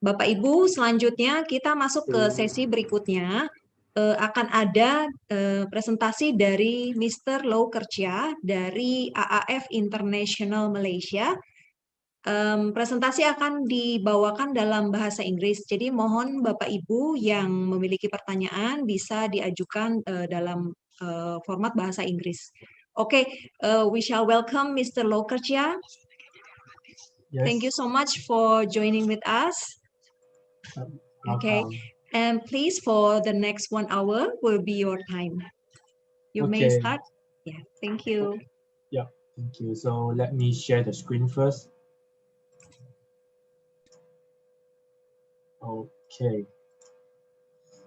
Bapak Ibu, selanjutnya kita masuk ke sesi berikutnya. Akan ada presentasi dari Mr. Low Kerja dari AAF International Malaysia. Presentasi akan dibawakan dalam bahasa Inggris. Jadi mohon Bapak Ibu yang memiliki pertanyaan bisa diajukan dalam format bahasa Inggris. Oke, we shall welcome Mr. Low Kerja. Yes. Thank you so much for joining with us. Okay, and please, for the next 1 hour will be your time. You may start. Yeah, thank you. Yeah, thank you. So let me share the screen first. Okay.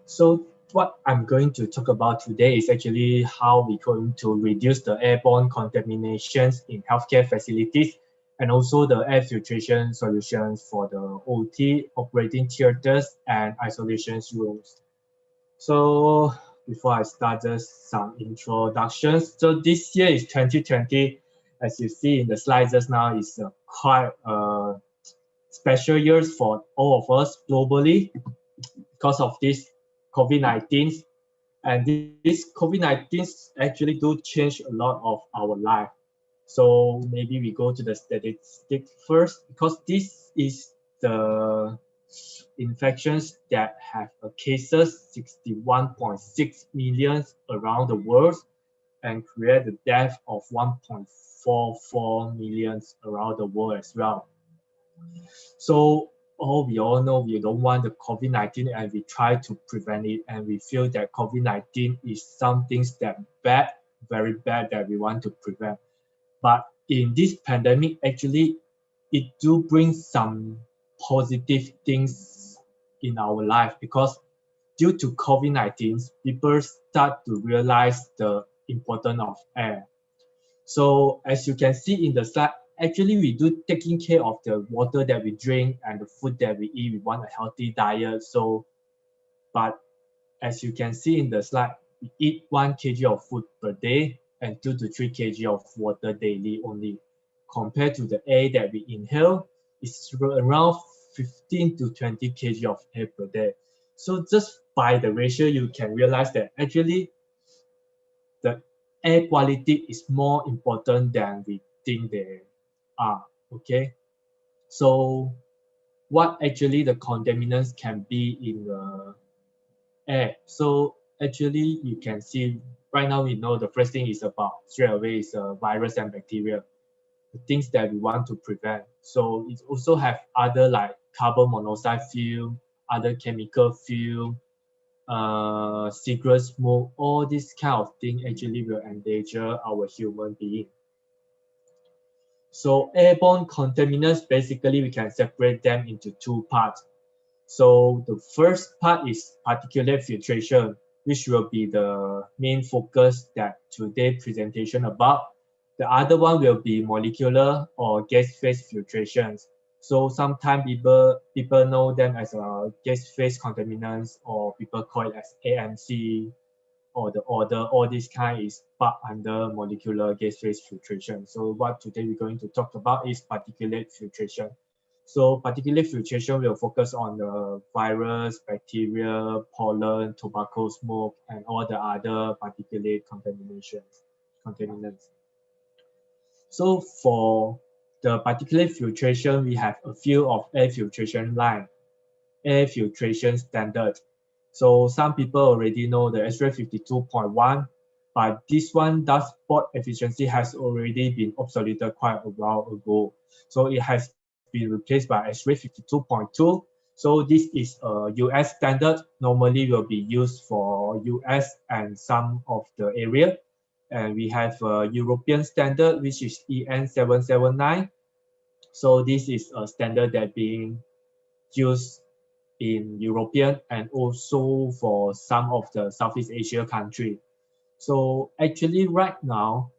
So what I'm going to talk about today is actually how we're going to reduce the airborne contaminations in healthcare facilities and also the air filtration solutions for the OT, operating theaters, and isolation rooms. So before I start, just some introductions. So this year is 2020. As you see in the slides just now, is quite special years for all of us globally because of this COVID-19. And this COVID-19 actually do change a lot of our life. So maybe we go to the statistics first, because this is the infections that have cases 61.6 million around the world and create the death of 1.44 million around the world as well. So we all know we don't want the COVID-19 and we try to prevent it, and we feel that COVID-19 is something that bad, very bad, that we want to prevent. But in this pandemic, actually, it do bring some positive things in our life, because due to COVID-19, people start to realize the importance of air. So as you can see in the slide, actually we do taking care of the water that we drink and the food that we eat. We want a healthy diet. So, but as you can see in the slide, we eat 1 kg of food per day and 2 to 3 kg of water daily only. Compared to the air that we inhale, it's around 15 to 20 kg of air per day. So just by the ratio, you can realize that actually the air quality is more important than we think they are. Okay, so what actually the contaminants can be in the air? So actually you can see right now, we know the first thing is about straight away is virus and bacteria, the things that we want to prevent. So it also have other like carbon monoxide fuel, other chemical fuel, cigarette smoke. All this kind of thing actually will endanger our human being. So airborne contaminants, basically we can separate them into 2 parts. So the first part is particulate filtration, which will be the main focus that today's presentation about. The other one will be molecular or gas phase filtrations. So sometimes people know them as gas phase contaminants, or people call it as AMC, or the order. All this kind is part under molecular gas phase filtration. So what today we're going to talk about is particulate filtration. So particulate filtration will focus on the virus, bacteria, pollen, tobacco smoke, and all the other particulate contaminants. So for the particulate filtration, we have a few of air filtration line, air filtration standard. So some people already know the S52.1, but this one dashboard efficiency has already been obsoleted quite a while ago. So it has been replaced by S52.2. So this is a US standard, normally will be used for US and some of the area. And we have a European standard, which is EN779. So this is a standard that being used in European and also for some of the Southeast Asia country. So actually right now,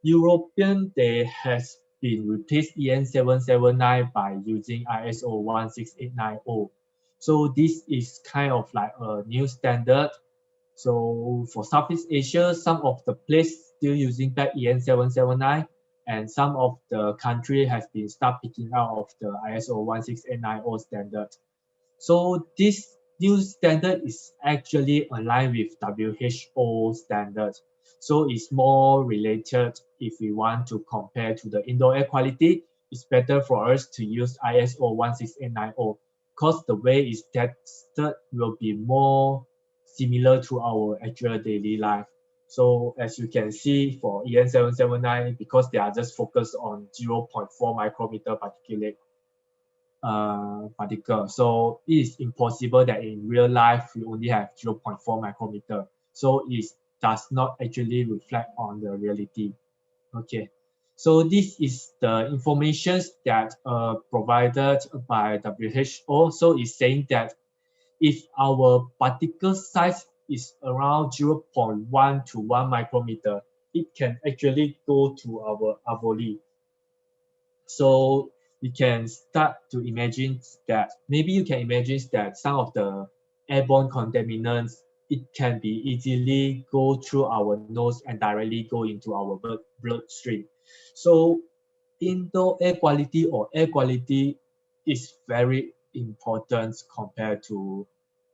European, they has been replaced EN779 by using ISO 16890. So this is kind of like a new standard. So for Southeast Asia, some of the place still using back EN779, and some of the country has been start picking out of the ISO 16890 standard. So this new standard is actually aligned with WHO standards. So it's more related if we want to compare to the indoor air quality. It's better for us to use ISO 16890 because the way it's tested will be more similar to our actual daily life. So as you can see for EN 779, because they are just focused on 0.4 micrometer particulate particle. So it is impossible that in real life we only have 0.4 micrometer. So it does not actually reflect on the reality. Okay. So this is the information that provided by WHO. So it's saying that if our particle size is around 0.1 to 1 micrometer, it can actually go to our alveoli. So you can start to imagine that maybe you can imagine that some of the airborne contaminants, it can be easily go through our nose and directly go into our bloodstream. So indoor air quality or air quality is very important compared to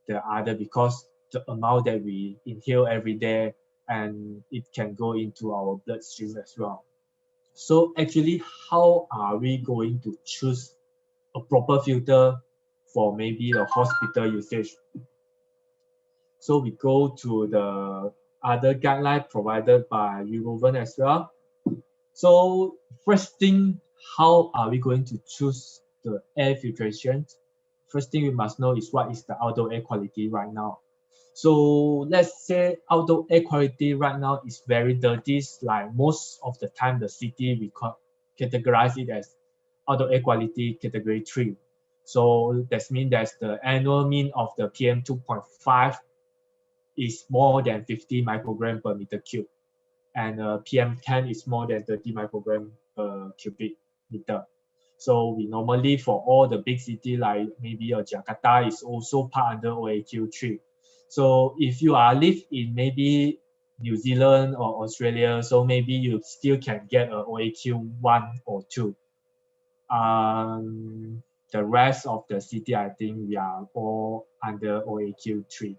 the other because the amount that we inhale every day and it can go into our bloodstream as well. So actually, how are we going to choose a proper filter for maybe the hospital usage? So we go to the other guideline provided by Eurovan as well. So first thing, how are we going to choose the air filtration? First thing we must know is what is the outdoor air quality right now. So let's say outdoor air quality right now is very dirty. Like most of the time, the city we categorize it as outdoor air quality category 3. So that means that the annual mean of the PM 2.5 is more than 50 microgram per meter cube, and PM10 is more than 30 microgram per cubic meter. So we normally for all the big city like maybe Jakarta is also part under OAQ3. So if you are live in maybe New Zealand or Australia, so maybe you still can get a OAQ1 or 2. The rest of the city, I think we are all under OAQ3.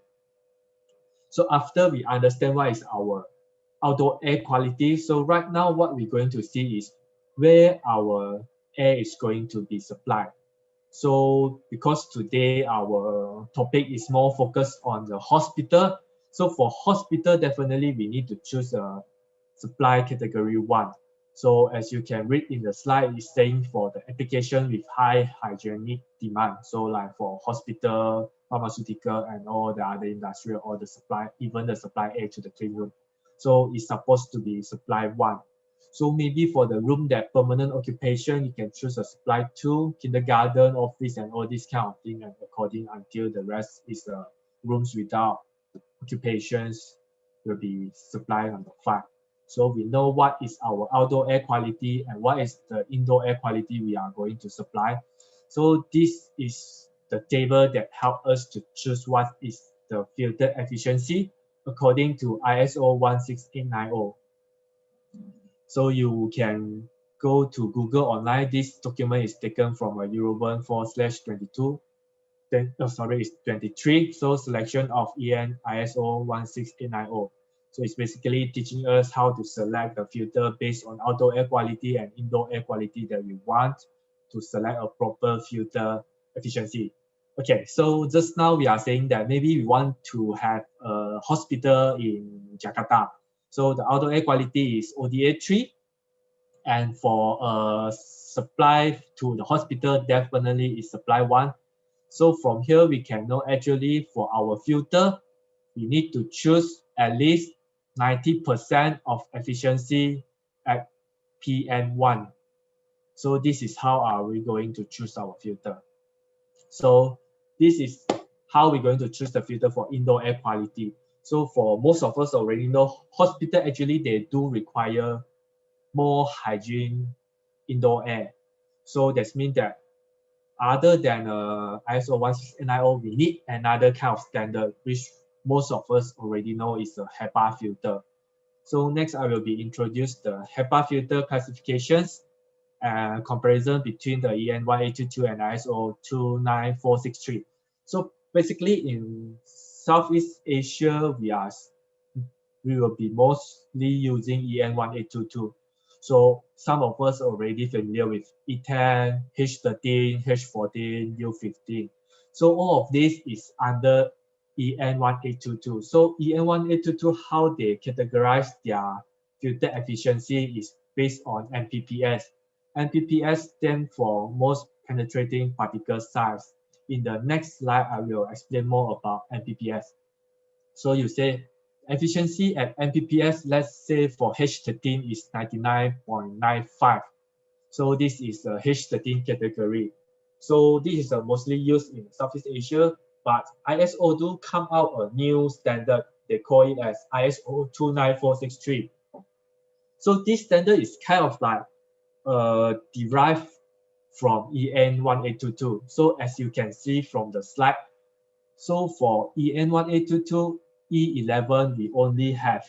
So after we understand what is our outdoor air quality, so right now what we're going to see is where our air is going to be supplied. So because today our topic is more focused on the hospital, so for hospital, definitely we need to choose a supply category 1. So as you can read in the slide, it's saying for the application with high hygienic demand. So like for hospital, pharmaceutical, and all the other industrial, or the supply, even the supply air to the clean room. So it's supposed to be supply 1. So maybe for the room that permanent occupation, you can choose a supply 2, kindergarten, office, and all this kind of thing, and according until the rest is rooms without occupations will be supply number 5. So we know what is our outdoor air quality and what is the indoor air quality we are going to supply. So this is the table that help us to choose what is the filter efficiency according to ISO 16890. So you can go to Google online. This document is taken from a Euroburn 4/22. It's 23. So selection of EN ISO 16890. So it's basically teaching us how to select the filter based on outdoor air quality and indoor air quality that we want to select a proper filter efficiency. Okay, so just now we are saying that maybe we want to have a hospital in Jakarta. So the outdoor air quality is ODA 3. And for supply to the hospital, definitely is supply 1. So from here, we can know actually for our filter, we need to choose at least 90% of efficiency at PM1. So this is how are we going to choose our filter. So this is how we're going to choose the filter for indoor air quality. So for most of us already know, hospital actually they do require more hygiene indoor air. So that means that other than ISO 16990, we need another kind of standard, which most of us already know is a HEPA filter. So next, I will be introduce the HEPA filter classifications and comparison between the EN 1822 and ISO 29463. So basically in Southeast Asia, we will be mostly using EN1822. So some of us are already familiar with E10, H13, H14, U15. So all of this is under EN1822. So EN1822, how they categorize their filter efficiency is based on MPPS. MPPS stands for most penetrating particle size. In the next slide, I will explain more about MPPS. So you say efficiency at MPPS, let's say for H13 is 99.95. So this is a H13 category. So this is mostly used in Southeast Asia, but ISO do come out a new standard. They call it as ISO 29463. So this standard is kind of like derived from EN1822. So as you can see from the slide, so for EN1822, E11, we only have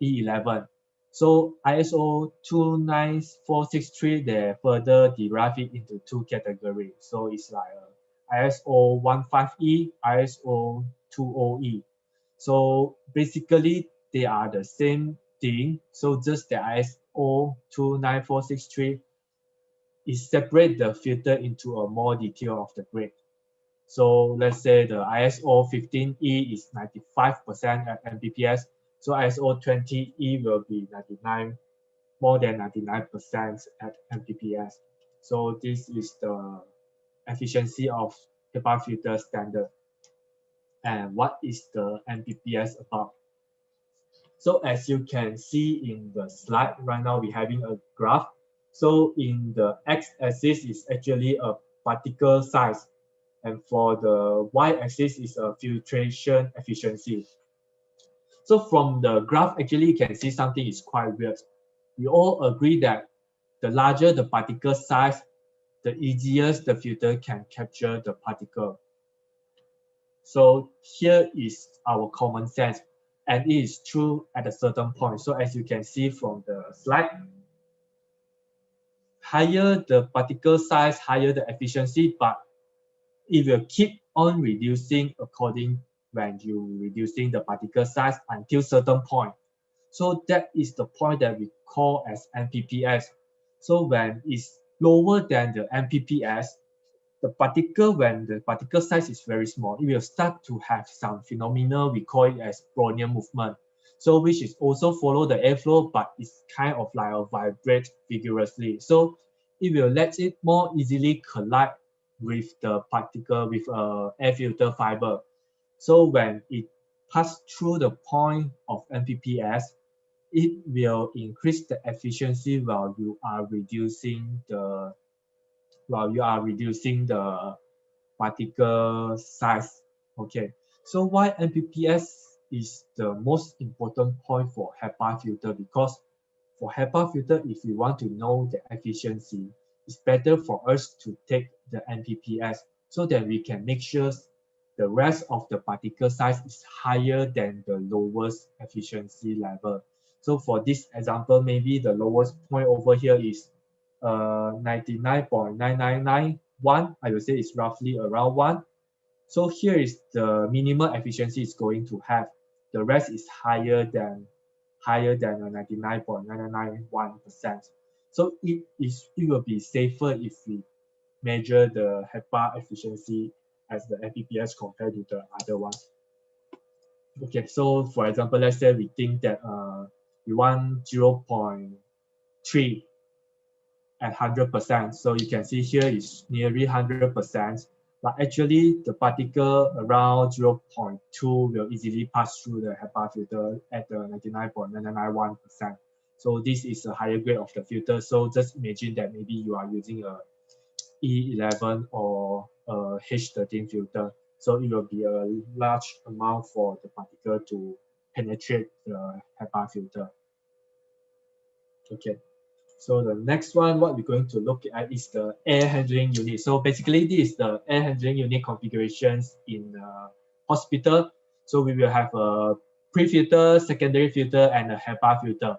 E11. So ISO 29463, they further derive it into two categories. So it's like ISO 15E, ISO 20E. So basically, they are the same thing. So just the ISO 29463 is separate the filter into a more detail of the grade. So let's say the ISO 15E is 95% at Mbps. So ISO 20E will be 99, more than 99% at Mbps. So this is the efficiency of HEPA filter standard. And what is the Mbps about? So as you can see in the slide, right now we're having a graph. So in the x-axis is actually a particle size, and for the y-axis is a filtration efficiency. So from the graph, actually you can see something is quite weird. We all agree that the larger the particle size, the easier the filter can capture the particle. So here is our common sense, and it is true at a certain point. So as you can see from the slide, higher the particle size, higher the efficiency, but it will keep on reducing according when you reducing the particle size until certain point. So that is the point that we call as MPPS. So when it's lower than the MPPS, when the particle size is very small, it will start to have some phenomena we call it as Brownian movement. So which is also follow the airflow, but it's kind of like a vibrate vigorously. So it will let it more easily collide with the particle with air filter fiber. So when it passes through the point of MPPS, it will increase the efficiency while you are reducing the particle size. Okay, so why MPPS is the most important point for HEPA filter? Because for HEPA filter, if we want to know the efficiency, it's better for us to take the MPPS so that we can make sure the rest of the particle size is higher than the lowest efficiency level. So for this example, maybe the lowest point over here is 99.9991. I would say it's roughly around 1. So here is the minimal efficiency it's going to have. The rest is higher than 99.9991%. So it will be safer if we measure the HEPA efficiency as the MPPS compared to the other one. Okay, so for example, let's say we think that we want 0.3 at 100%. So you can see here is nearly 100%, but actually the particle around 0.2 will easily pass through the HEPA filter at the 99.991%. So this is a higher grade of the filter. So just imagine that maybe you are using a E11 or a H13 filter. So it will be a large amount for the particle to penetrate the HEPA filter. Okay. So the next one, what we're going to look at is the air handling unit. So basically, this is the air handling unit configurations in hospital. So we will have a pre-filter, secondary filter, and a HEPA filter.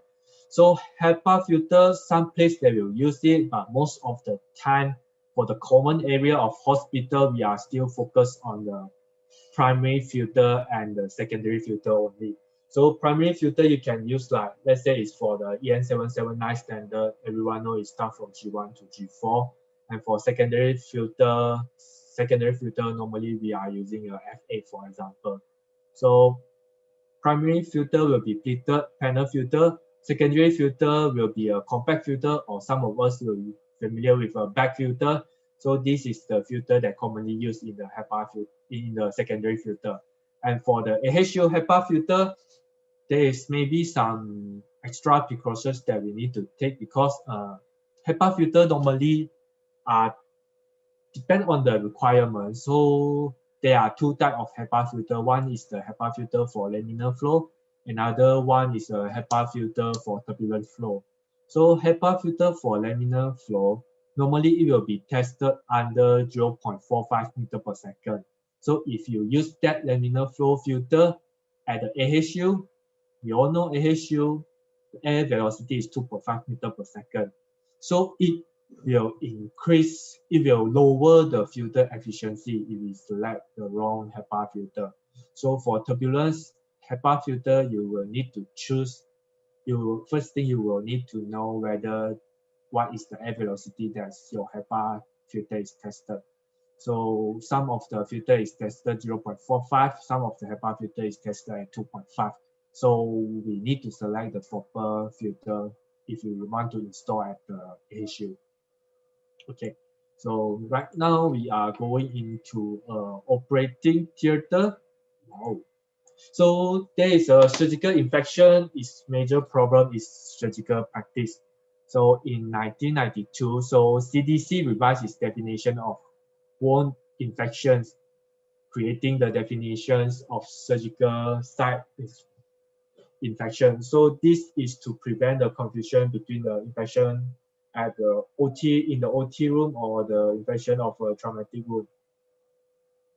So HEPA filter, some place they will use it, but most of the time for the common area of hospital, we are still focused on the primary filter and the secondary filter only. So primary filter you can use like, let's say it's for the EN779 standard, everyone know it starts from G1 to G4. And for secondary filter normally we are using a F8 for example. So primary filter will be pleated panel filter, secondary filter will be a compact filter, or some of us will be familiar with a bag filter. So this is the filter that commonly used in the HEPA in the secondary filter. And for the AHU HEPA filter, there is maybe some extra precautions that we need to take because HEPA filter normally depend on the requirement. So there are two types of HEPA filter. One is the HEPA filter for laminar flow. Another one is a HEPA filter for turbulent flow. So HEPA filter for laminar flow, normally it will be tested under 0.45 meter per second. So if you use that laminar flow filter at the AHU, we all know AHU, the air velocity is 2.5 meter per second. So it will lower the filter efficiency if we select the wrong HEPA filter. So for turbulence HEPA filter, you will need to choose, first thing you will need to know whether what is the air velocity that your HEPA filter is tested. So some of the filter is tested 0.45, some of the HEPA filter is tested at 2.5. So we need to select the proper filter if you want to install at the AHU. Okay, so right now we are going into operating theater. Wow. So there is a surgical infection. Its major problem is surgical practice. So in 1992, so CDC revised its definition of wound infections, creating the definitions of surgical site infection. So this is to prevent the confusion between the infection at the in the OT room or the infection of a traumatic wound.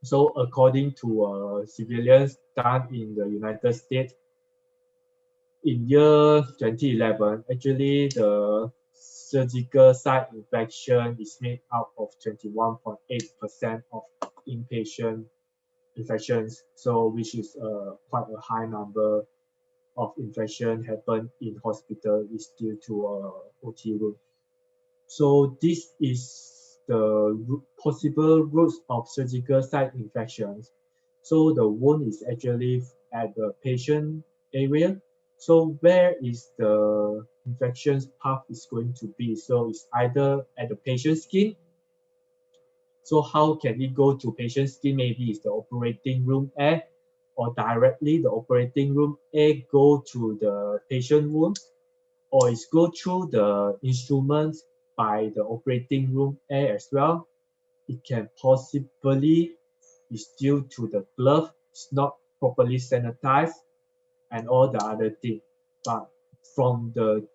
So according to civilians done in the United States, in year 2011, actually the surgical site infection is made up of 21.8% of inpatient infections, so which is quite a high number of infection happen in hospital is due to OT room. So this is the possible routes of surgical site infections. So the wound is actually at the patient area. So where is the infection path is going to be? So it's either at the patient's skin. So how can it go to patient's skin? Maybe it's the operating room air, or directly the operating room air go to the patient wound, or it's go through the instruments by the operating room air as well. It can possibly is due to the glove, it's not properly sanitized, and all the other things. But from the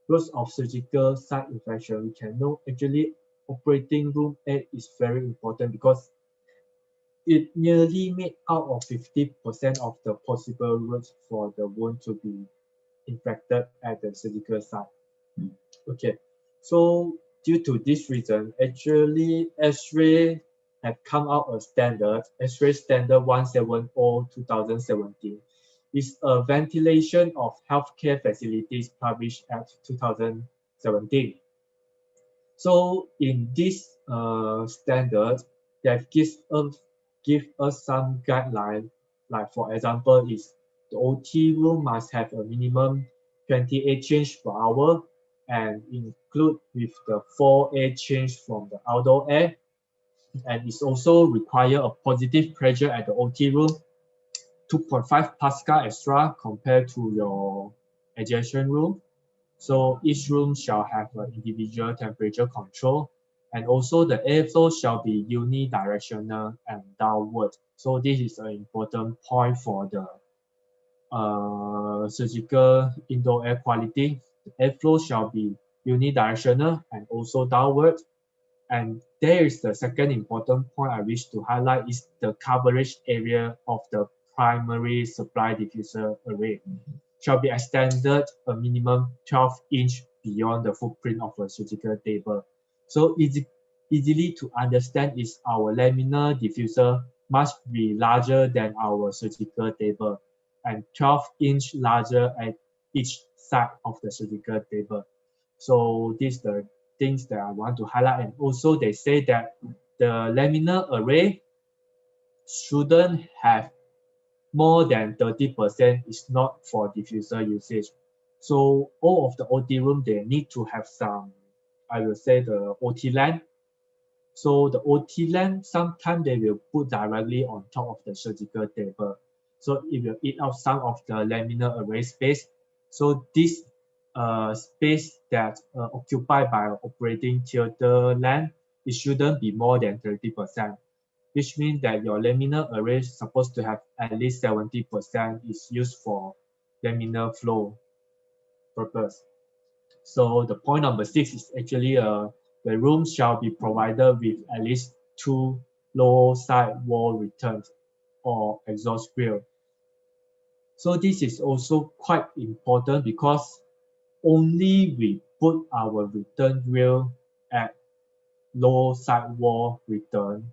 routes of surgical site infection, we can know actually operating room air is very important because it nearly made out of 50% of the possible routes for the wound to be infected at the surgical site. Okay, so due to this reason, actually X-ray have come out a standard, X-ray standard 170/2017. It's a ventilation of healthcare facilities published at 2017. So in this standard, that give us some guidelines. Like for example, is the OT room must have a minimum 20 air change per hour and include with the 4 air change from the outdoor air. And it's also require a positive pressure at the OT room, 2.5 Pascal extra compared to your adjacent room. So each room shall have an individual temperature control, and also the airflow shall be unidirectional and downward. So this is an important point for the surgical indoor air quality. The airflow shall be unidirectional and also downward. And there is the second important point I wish to highlight is the coverage area of the primary supply diffuser array shall be extended a minimum 12-inch beyond the footprint of a surgical table. So easily to understand is our laminar diffuser must be larger than our surgical table and 12-inch larger at each side of the surgical table. So these are the things that I want to highlight. And also they say that the laminar array shouldn't have more than 30% is not for diffuser usage. So all of the OT room, they need to have some, I will say the OT LAN. So the OT LAN, sometimes they will put directly on top of the surgical table. So it will eat out some of the laminar array space. So this space that occupied by operating theater LAN, it shouldn't be more than 30%, which means that your laminar array is supposed to have at least 70% is used for laminar flow purpose. So the point number 6 is actually the room shall be provided with at least 2 low side wall returns or exhaust grill. So this is also quite important because only we put our return grill at low side wall return,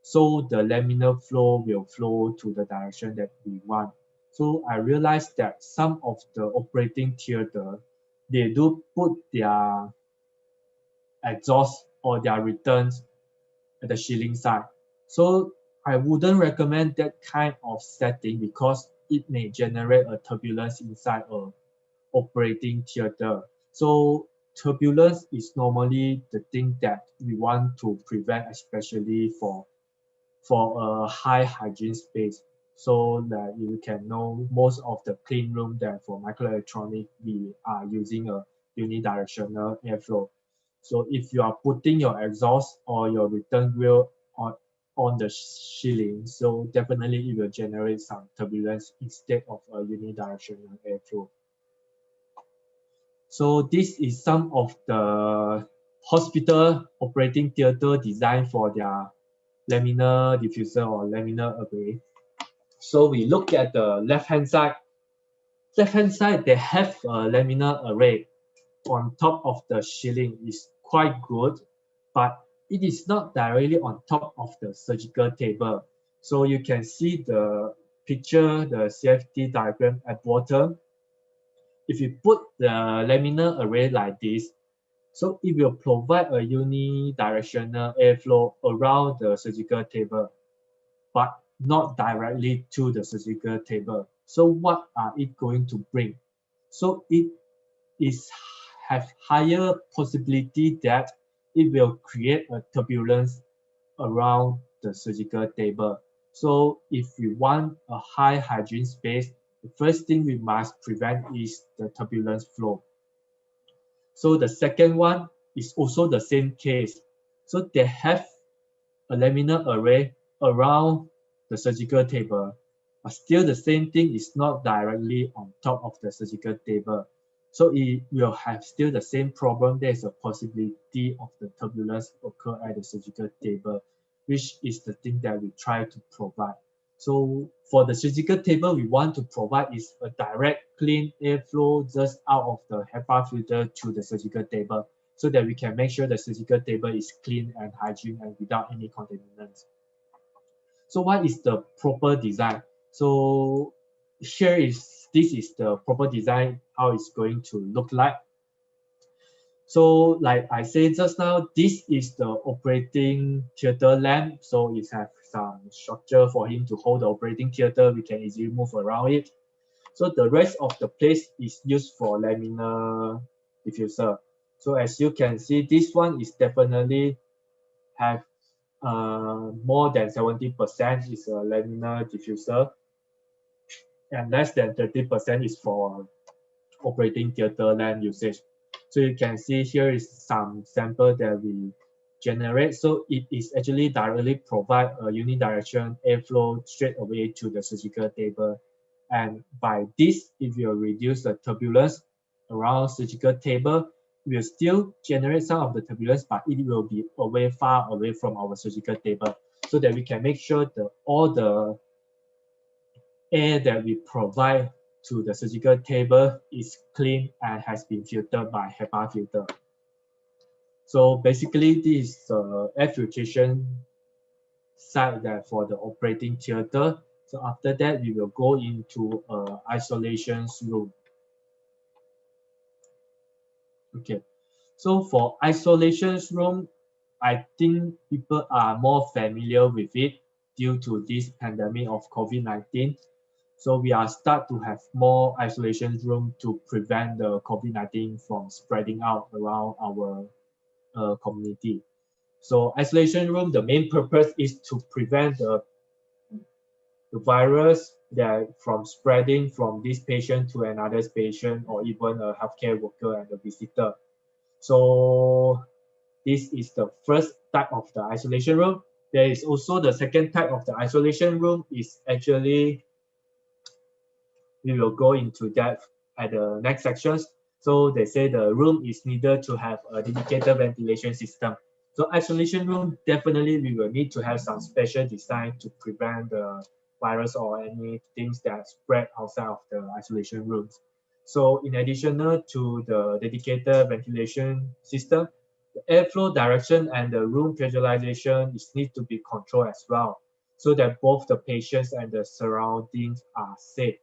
so the laminar flow will flow to the direction that we want. So I realized that some of the operating theater, they do put their exhaust or their returns at the shielding side. So I wouldn't recommend that kind of setting because it may generate a turbulence inside a operating theater. So turbulence is normally the thing that we want to prevent, especially for a high hygiene space. So that you can know most of the clean room that for microelectronic, we are using a unidirectional airflow. So if you are putting your exhaust or your return wheel on the ceiling, so definitely it will generate some turbulence instead of a unidirectional airflow. So this is some of the hospital operating theater design for their laminar diffuser or laminar array. So we look at the left-hand side. Left-hand side, they have a laminar array on top of the ceiling is quite good, but it is not directly on top of the surgical table. So you can see the picture, the CFD diagram at bottom. If you put the laminar array like this, so it will provide a unidirectional airflow around the surgical table, but not directly to the surgical table. So what are it going to bring? So it is have higher possibility that it will create a turbulence around the surgical table. So if we want a high hygiene space, the first thing we must prevent is the turbulence flow. So the second one is also the same case. So they have a laminar array around the surgical table, but still the same thing is not directly on top of the surgical table. So it will have still the same problem. There is a possibility of the turbulence occur at the surgical table, which is the thing that we try to provide. So for the surgical table, we want to provide is a direct clean airflow just out of the HEPA filter to the surgical table, so that we can make sure the surgical table is clean and hygiene and without any contaminants. So what is the proper design? So this is the proper design, how it's going to look like. So like I said just now, this is the operating theater lamp. So it has some structure for him to hold the operating theater. We can easily move around it. So the rest of the place is used for laminar diffuser. So as you can see, this one is definitely have more than 70% is a laminar diffuser, and less than 30% is for operating theater LAN usage. So you can see here is some sample that we generate. So it is actually directly provide a unidirectional airflow straight away to the surgical table. And by this, it will reduce the turbulence around surgical table. It will still generate some of the turbulence, but it will be far away from our surgical table, so that we can make sure that all the air that we provide to the surgical table is clean and has been filtered by HEPA filter. So basically, this is the air filtration side that for the operating theater. So after that, we will go into isolation room. Okay, so for isolation room, I think people are more familiar with it due to this pandemic of COVID-19. So we are start to have more isolation room to prevent the COVID-19 from spreading out around our community. So isolation room, the main purpose is to prevent the virus that from spreading from this patient to another patient or even a healthcare worker and a visitor. So this is the first type of the isolation room. There is also the second type of the isolation room is actually, we will go into that at the next sections. So they say the room is needed to have a dedicated ventilation system. So isolation room, definitely we will need to have some special design to prevent the virus or any things that spread outside of the isolation rooms. So in addition to the dedicated ventilation system, the airflow direction and the room pressurization is need to be controlled as well, so that both the patients and the surroundings are safe.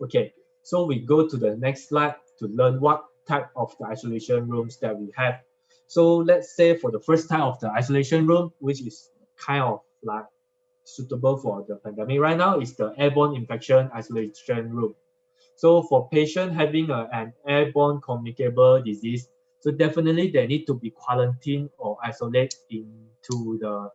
Okay, so we go to the next slide to learn what type of the isolation rooms that we have. So let's say for the first type of the isolation room, which is kind of like suitable for the pandemic right now, is the airborne infection isolation room. So for patient having an airborne communicable disease, so definitely they need to be quarantined or isolated into the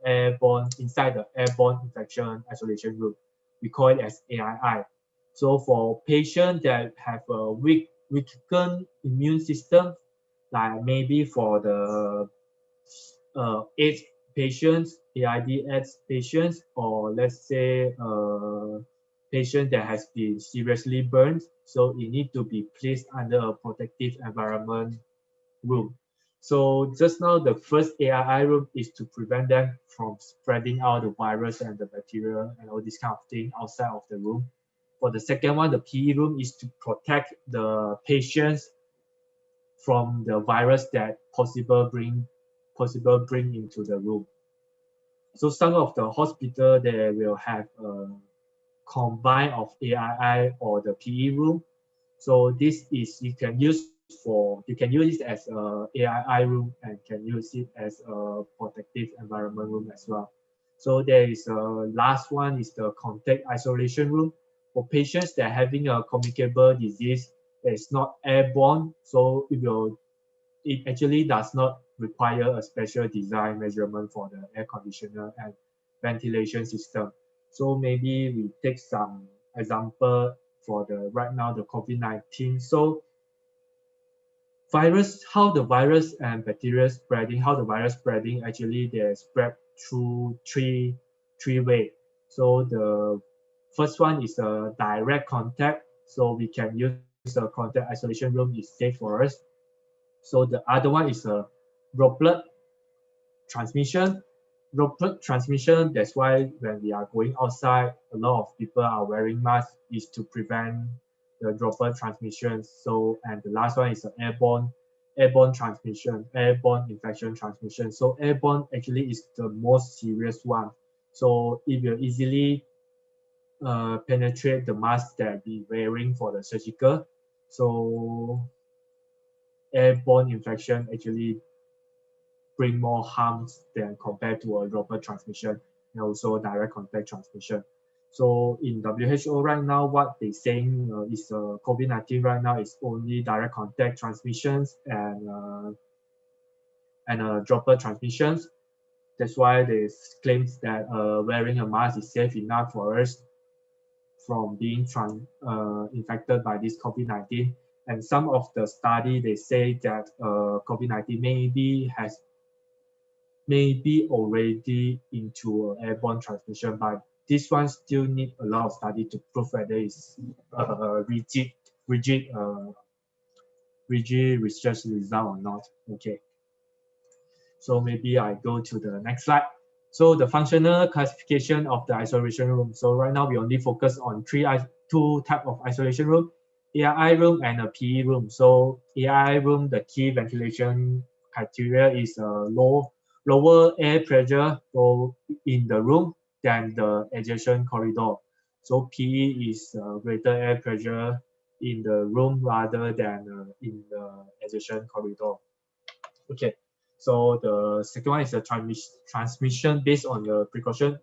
inside the airborne infection isolation room. We call it as AII. So for patients that have a weakened immune system, like maybe for the AIDS patients, AIDS patients, or let's say patient that has been seriously burned, so it need to be placed under a protective environment room. So just now the first AII room is to prevent them from spreading out the virus and the bacteria and all this kind of thing outside of the room. For the second one, the PE room is to protect the patients from the virus that possible bring into the room. So some of the hospital they will have a combine of AII or the PE room. So this is you can use it as a AII room and can use it as a protective environment room as well. So there is a last one is the contact isolation room for patients that are having a communicable disease that is not airborne. So it actually does not require a special design measurement for the air conditioner and ventilation system. So maybe we take some example for the right now the COVID-19. So how the virus and bacteria spreading, actually they spread through three ways. So the first one is a direct contact. So we can use a contact isolation room is safe for us. So the other one is a droplet transmission. Droplet transmission, that's why when we are going outside, a lot of people are wearing masks is to prevent the droplet transmission. So, and the last one is the airborne transmission, airborne infection transmission. So airborne actually is the most serious one. So it will easily penetrate the mask that we wearing for the surgical. So airborne infection actually bring more harms than compared to a droplet transmission and also direct contact transmission. So in WHO right now, what they saying is COVID-19 right now is only direct contact transmissions and droplet transmissions. That's why they claim that wearing a mask is safe enough for us from being infected by this COVID-19. And some of the study they say that COVID-19 maybe already into airborne transmission, but this one still need a lot of study to prove whether it's rigid research result or not. Okay, so maybe I go to the next slide. So the functional classification of the isolation room. So right now we only focus on two type of isolation room, ARI room and a PE room. So ARI room, the key ventilation criteria is lower air pressure in the room than the adjacent corridor. So PE is greater air pressure in the room rather than in the adjacent corridor. Okay, so the second one is the transmission based on the precaution.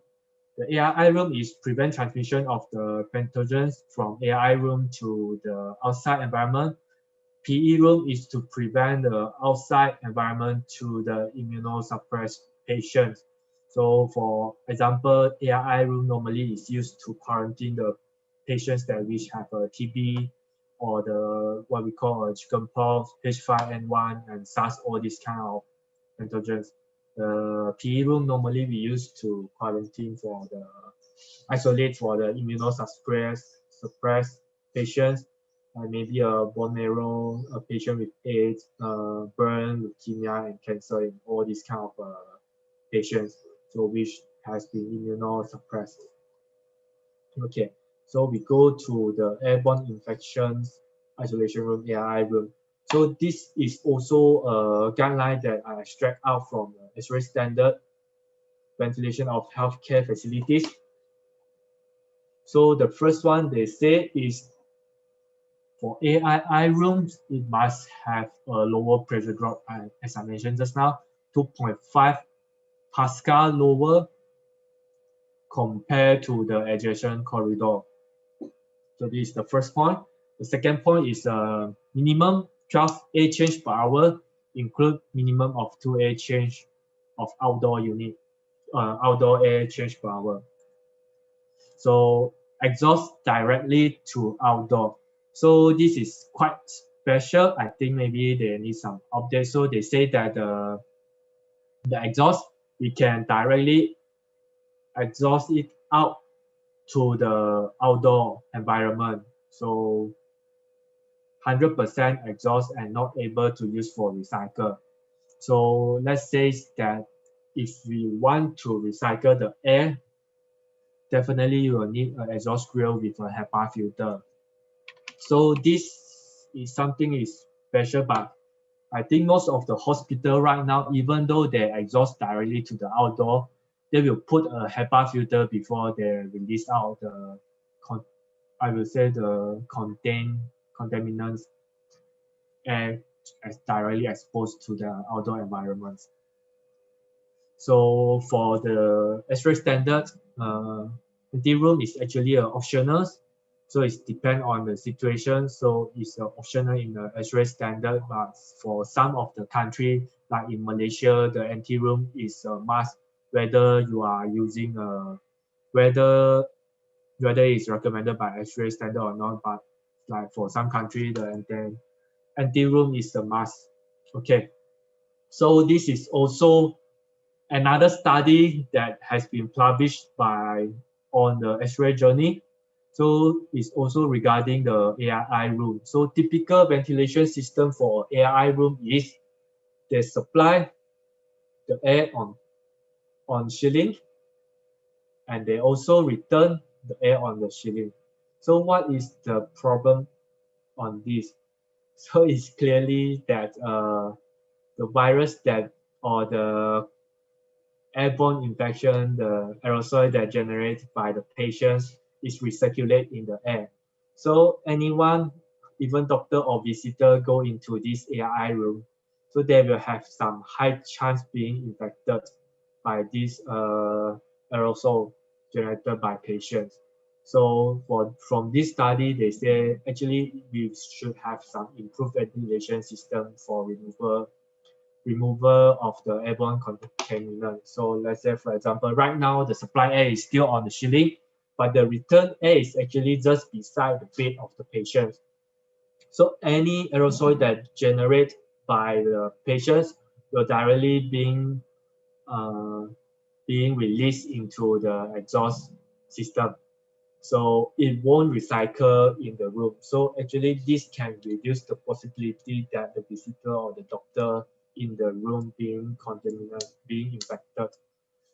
The ARI room is prevent transmission of the pathogens from ARI room to the outside environment. PE room is to prevent the outside environment to the immunosuppressed patients. So for example, ARI room normally is used to quarantine the patients that which have a TB or the what we call a chickenpox, H5N1 and SARS, all these kind of pathogens. The PE room normally we use to quarantine for the isolate for the immunosuppressed patients, maybe a bone marrow, a patient with AIDS, burn, leukemia, and cancer in all these kind of patients, so which has been immunosuppressed. Okay, so we go to the airborne infections isolation room, ARI room. So this is also a guideline that I extract out from the X-ray standard ventilation of healthcare facilities. So the first one they say is for ARI rooms, it must have a lower pressure drop, as I mentioned just now, 2.5 Pascal lower compared to the adjacent corridor. So this is the first point. The second point is minimum 12 air change per hour, include minimum of 2 air change of outdoor air change per hour. So exhaust directly to outdoor. So this is quite special. I think maybe they need some update. So they say that the exhaust, we can directly exhaust it out to the outdoor environment. So 100% exhaust and not able to use for recycle. So let's say that if we want to recycle the air, definitely you will need an exhaust grill with a HEPA filter. So this is something is special, but I think most of the hospital right now, even though they exhaust directly to the outdoor, they will put a HEPA filter before they release out the, I will say the contaminants air as directly exposed to the outdoor environments. So for the X-ray standard, empty room is actually optional. So it depends on the situation. So it's optional in the X-ray standard, but for some of the country, like in Malaysia, the empty room is a must, whether you are using whether it's recommended by X-ray standard or not. But like for some country, the empty room is a must. Okay, so this is also another study that has been published on the X-ray journey. So it's also regarding the ARI room. So typical ventilation system for ARI room is they supply the air on ceiling, and they also return the air on the ceiling. So what is the problem on this? So it's clearly that the virus that or the airborne infection, the aerosol that generated by the patients is recirculate in the air. So anyone, even doctor or visitor, go into this ARI room, so they will have some high chance being infected by this aerosol generated by patients. So from this study, they say actually we should have some improved ventilation system for removal of the airborne contaminant. So let's say, for example, right now the supply air is still on the ceiling, but the return air is actually just beside the bed of the patient. So any aerosol that generated by the patients will directly being released into the exhaust system. So it won't recycle in the room. So actually this can reduce the possibility that the visitor or the doctor in the room being contaminated, being infected.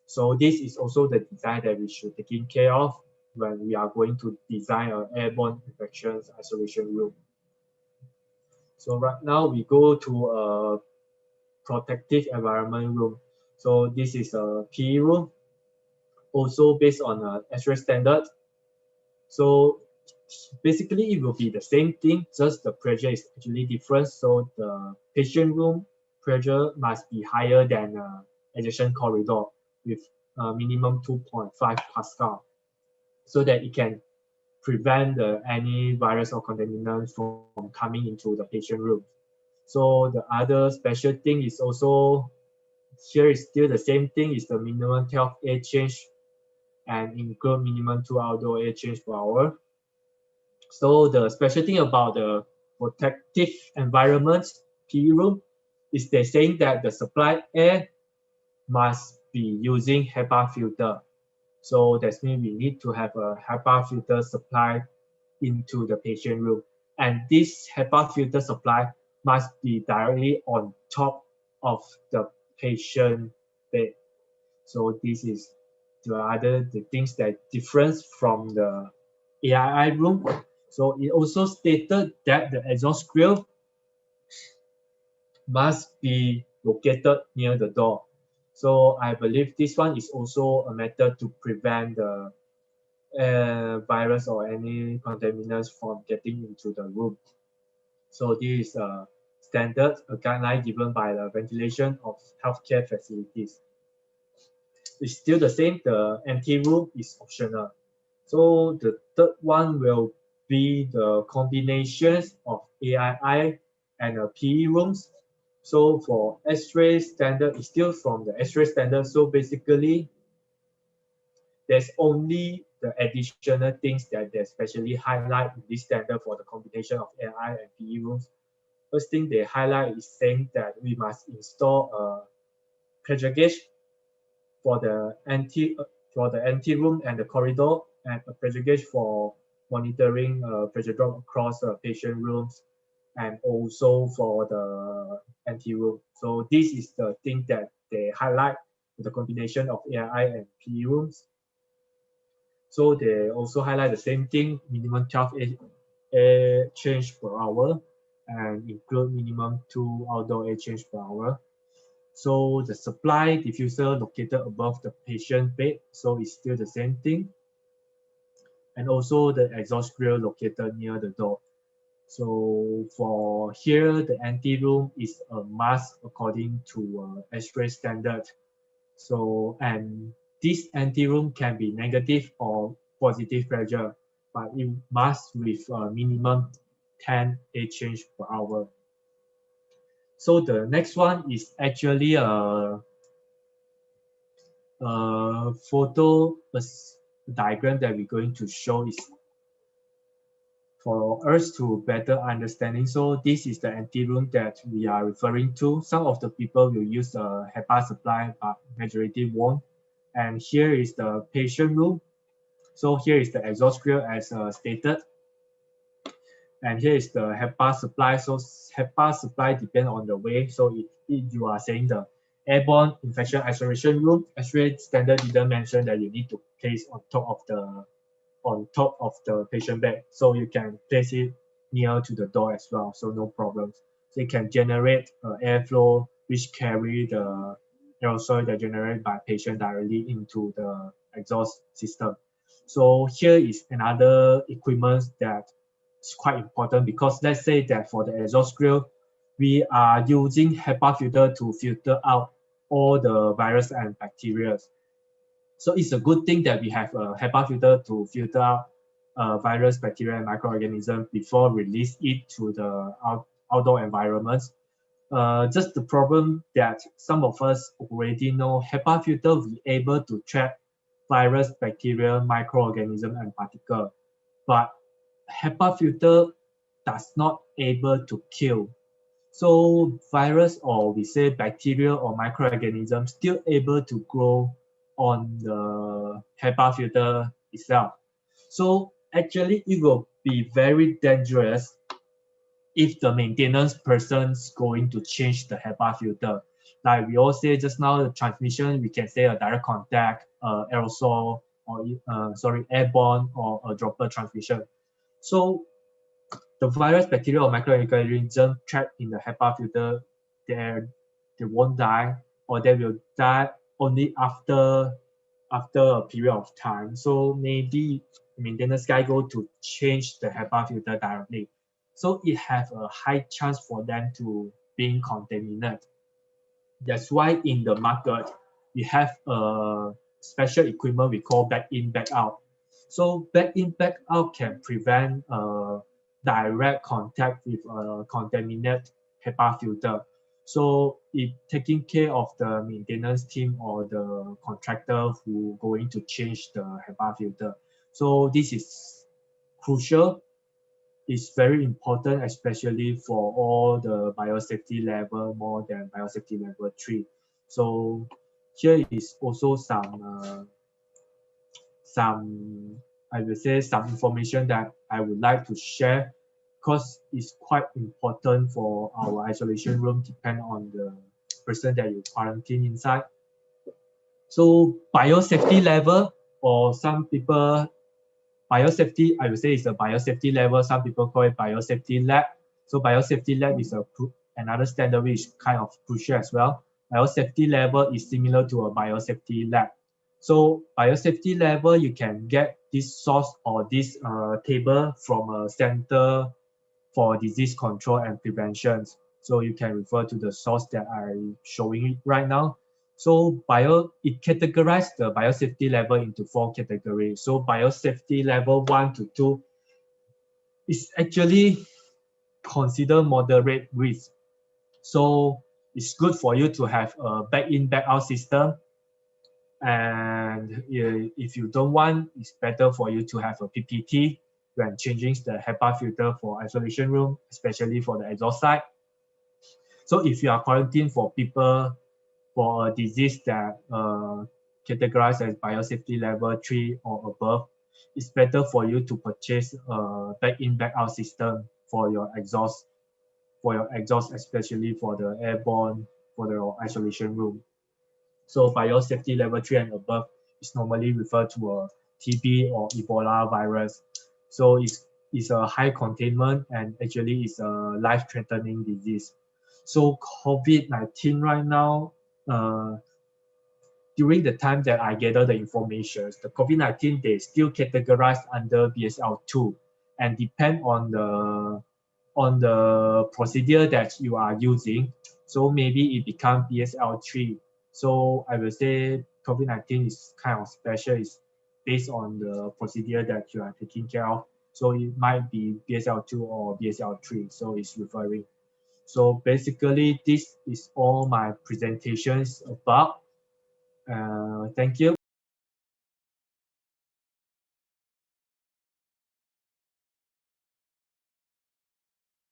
So this is also the design that we should take care of. when we are going to design an airborne infections isolation room. So right now we go to a protective environment room. So this is a PE room, also based on a X-ray standard. So basically it will be the same thing, just the pressure is actually different. So the patient room pressure must be higher than adjacent corridor with a minimum 2.5 Pascal, so that it can prevent any virus or contaminants from coming into the patient room. So the other special thing is also, here is still the same thing, is the minimum 12 air change and include minimum 2 outdoor air change per hour. So the special thing about the protective environment PE room is they're saying that the supply air must be using HEPA filter. So that means we need to have a HEPA filter supply into the patient room. And this HEPA filter supply must be directly on top of the patient bed. So this is the things that difference from the AII room. So it also stated that the exhaust grill must be located near the door. So I believe this one is also a method to prevent the virus or any contaminants from getting into the room. So this is a standard, a guideline given by the ventilation of healthcare facilities. It's still the same, the empty room is optional. So the third one will be the combinations of AII and PE rooms. So for X-ray standard, it's still from the X-ray standard. So basically, there's only the additional things that they especially highlight in this standard for the combination of AII and PE rooms. First thing they highlight is saying that we must install a pressure gauge for the empty room and the corridor, and a pressure gauge for monitoring pressure drop across patient rooms, and also for the empty room. So this is the thing that they highlight with the combination of AII and PE rooms. So they also highlight the same thing, minimum 12 air change per hour, and include minimum 2 outdoor air change per hour. So the supply diffuser located above the patient bed, so it's still the same thing. And also the exhaust grill located near the door. So for here, the empty room is a must according to X-ray standard. So, and this empty room can be negative or positive pressure, but it must with a minimum 10 air change per hour. So the next one is actually a photo diagram that we're going to show is for us to better understanding. So this is the empty room that we are referring to. Some of the people will use a HEPA supply, but majority won't. And here is the patient room. So here is the exhaust grill as stated. And here is the HEPA supply. So HEPA supply depends on the way. So if you are saying the airborne infection isolation room, X-ray standard didn't mention that you need to place on top of the patient bed. So you can place it near to the door as well. So no problems. So it can generate airflow which carry the aerosol that generated by patient directly into the exhaust system. So here is another equipment that is quite important, because let's say that for the exhaust grill, we are using HEPA filter to filter out all the virus and bacteria. So it's a good thing that we have a HEPA filter to filter out virus, bacteria, and microorganisms before release it to the outdoor environments. Just the problem that some of us already know, HEPA filter will be able to trap virus, bacteria, microorganism, and particle. But HEPA filter does not able to kill. So virus, or we say bacteria or microorganisms, still able to grow on the HEPA filter itself. So actually it will be very dangerous if the maintenance person's going to change the HEPA filter. Like we all say just now, the transmission, we can say a direct contact, aerosol, or airborne or a droplet transmission. So the virus, bacteria, or microorganism trapped in the HEPA filter, they won't die, or they will die only after a period of time. So maybe the maintenance guy go to change the HEPA filter directly. So it has a high chance for them to being contaminated. That's why in the market, we have a special equipment we call back in, back out. So back in, back out can prevent direct contact with a contaminated HEPA filter. So if taking care of the maintenance team or the contractor who going to change the HEPA filter. So this is crucial. It's very important, especially for all the biosafety level more than biosafety level 3. So here is also some I will say some information that I would like to share because it's quite important for our isolation room, depend on the person that you quarantine inside. So biosafety level, or some people biosafety, I would say is a biosafety level. Some people call it biosafety lab. So biosafety lab is another standard which is kind of crucial as well. Biosafety level is similar to a biosafety lab. So biosafety level, you can get this source or this table from a center for disease control and prevention. So you can refer to the source that I'm showing right now. So it categorized the biosafety level into 4 categories. So biosafety level 1 to 2 is actually considered moderate risk. So it's good for you to have a back in, back out system. And if you don't want, it's better for you to have a PPT when changing the HEPA filter for isolation room, especially for the exhaust side. So if you are quarantined for people for a disease that categorized as biosafety level 3 or above, it's better for you to purchase a back in, back out system for your exhaust, especially for the airborne, for the isolation room. So biosafety level 3 and above is normally referred to a TB or Ebola virus. So it's a high containment and actually it's a life-threatening disease. So COVID-19 right now, during the time that I gather the information, the COVID-19, they still categorized under BSL-2 and depend on the procedure that you are using. So maybe it becomes BSL-3. So I will say COVID-19 is kind of special. It's based on the procedure that you are taking care of. So it might be BSL-2 or BSL-3. So it's referring. So basically, this is all my presentations about. Thank you.